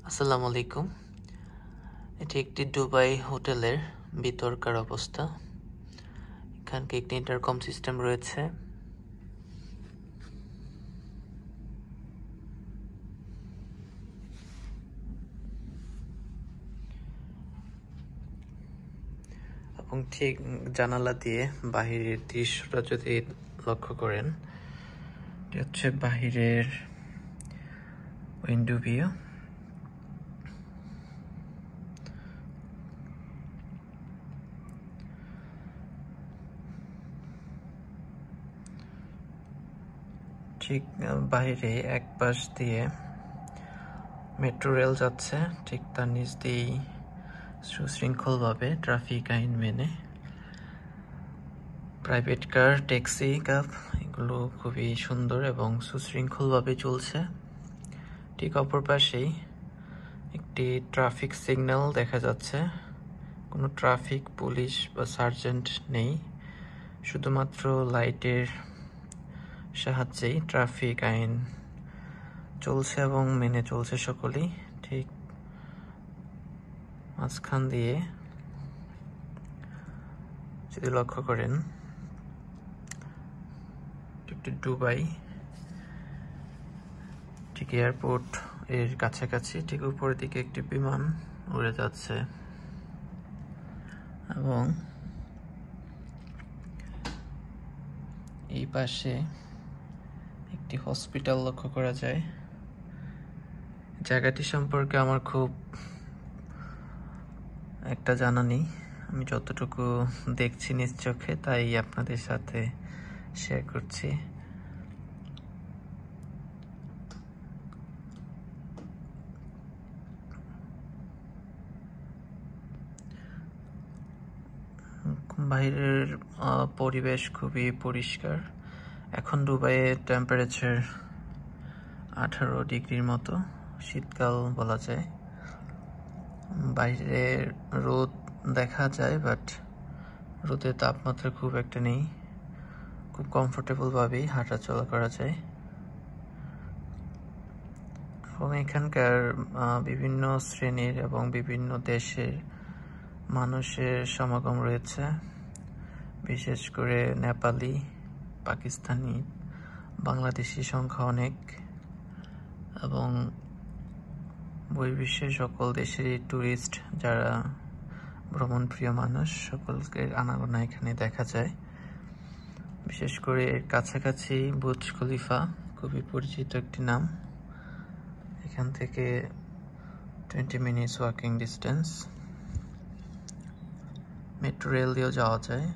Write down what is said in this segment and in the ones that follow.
আসসালামু আলাইকুম। এটি একটি দুবাই হোটেলের ভিতরকার অবস্থা। এখানে একটি ইন্টারকম সিস্টেম রয়েছে। এবং ঠিক জানালা দিয়ে বাহিরের দৃশ্যটা যদি লক্ষ্য করেন, এটি হচ্ছে বাহিরের উইন্ডো ভিউ। ঠিক বাইরে এক পাশ দিয়ে মেট্রো রেল যাচ্ছে, ঠিক তার নিচ দিয়েই সুশৃঙ্খলভাবে ট্রাফিক আইন মেনে প্রাইভেট কার, ট্যাক্সি, ক্যাব এগুলো খুবই সুন্দর এবং সুশৃঙ্খলভাবে চলছে। ঠিক অপর পাশেই একটি ট্রাফিক সিগন্যাল দেখা যাচ্ছে। কোনো ট্রাফিক পুলিশ বা সার্জেন্ট নেই, শুধুমাত্র লাইটের সাহায্যেই ট্রাফিক আইন চলছে এবং মেনে চলছে সকলেই। ঠিক মাঝখান দিয়ে যদি লক্ষ্য করেন, একটি দুবাই ঠিক এয়ারপোর্ট এর কাছাকাছি, ঠিক উপরের দিকে একটি বিমান উড়ে যাচ্ছে এবং এই পাশে একটি হসপিটাল লক্ষ্য করা যায়। জায়গাটি সম্পর্কে আমার খুব একটা জানা নেই, আমি যতটুকু দেখছি নিজ চোখে তাই আপনাদের সাথে শেয়ার করছি। বাইরের পরিবেশ খুবই পরিষ্কার। এখন দুবাইয়ের টেম্পারেচার 18 ডিগ্রির মতো, শীতকাল বলা যায়। বাইরে রোদ দেখা যায়, বাট রোদের তাপমাত্রা খুব একটা নেই, খুব কমফোর্টেবলভাবেই হাঁটা চলা করা যায়। এবং এখানকার বিভিন্ন শ্রেণীর এবং বিভিন্ন দেশের মানুষের সমাগম রয়েছে, বিশেষ করে নেপালি, পাকিস্তানি, বাংলাদেশি সংখ্যা অনেক, এবং বহির্বিশ্বের সকল দেশেরই ট্যুরিস্ট যারা ভ্রমণপ্রিয় মানুষ, সকলকে আনাগোনা এখানে দেখা যায়। বিশেষ করে এর কাছাকাছি বুর্জ খলিফা খুবই পরিচিত একটি নাম। এখান থেকে 20 minutes walking distance. Metro rail দিয়েও যাওয়া যায়।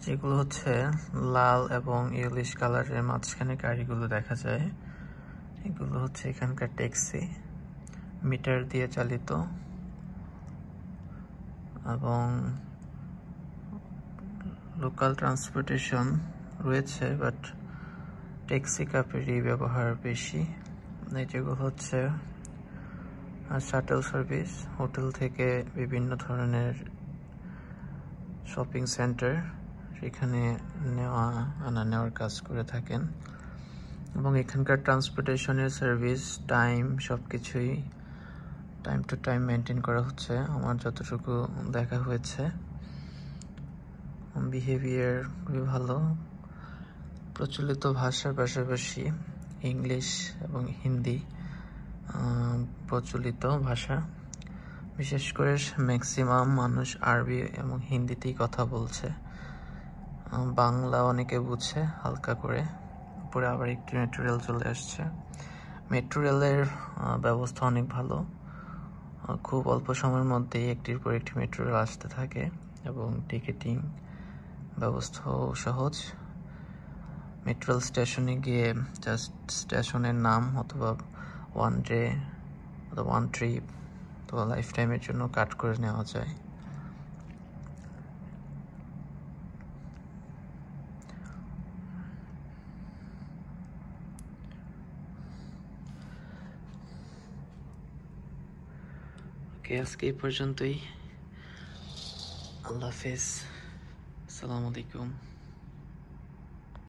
যেগুলো হচ্ছে লাল এবং ইয়েলিশ কালারের মাঝখানে গাড়িগুলো দেখা যায়, এগুলো হচ্ছে এখানকার ট্যাক্সি, মিটার দিয়ে চালিত এবং লোকাল ট্রান্সপোর্টেশন রয়েছে, বাট ট্যাক্সি ক্যাবেরই ব্যবহার বেশি। যেগুলো হচ্ছে শাটল সার্ভিস, হোটেল থেকে বিভিন্ন ধরনের শপিং সেন্টার সেখানে নেওয়ার কাজ করে থাকেন। এবং এখানকার ট্রান্সপোর্টেশনের সার্ভিস, টাইম, সব কিছুই টাইম টু টাইম মেনটেন করা হচ্ছে আমার যতটুকু দেখা হয়েছে। বিহেভিয়ার খুবই ভালো। প্রচলিত ভাষার পাশাপাশি ইংলিশ এবং হিন্দি প্রচলিত ভাষা। বিশেষ করে ম্যাক্সিমাম মানুষ আরবি এবং হিন্দিতেই কথা বলছে, বাংলা অনেকে বুঝে হালকা করে। উপরে আবার একটি মেট্রো রেল চলে আসছে। মেট্রো রেলের ব্যবস্থা অনেক ভালো, খুব অল্প সময়ের মধ্যেই একটির পর একটি মেট্রো রেল আসতে থাকে এবং টিকিটিং ব্যবস্থাও সহজ। মেট্রো রেল স্টেশনে গিয়ে জাস্ট স্টেশনের নাম অথবা ওয়ান ডে অথবা ওয়ান ট্রিপ অথবা লাইফ টাইমের জন্য কাট করে নেওয়া যায়। আজকে এই পর্যন্তই। আল্লাহ হাফেজ, আসসালামু আলাইকুম।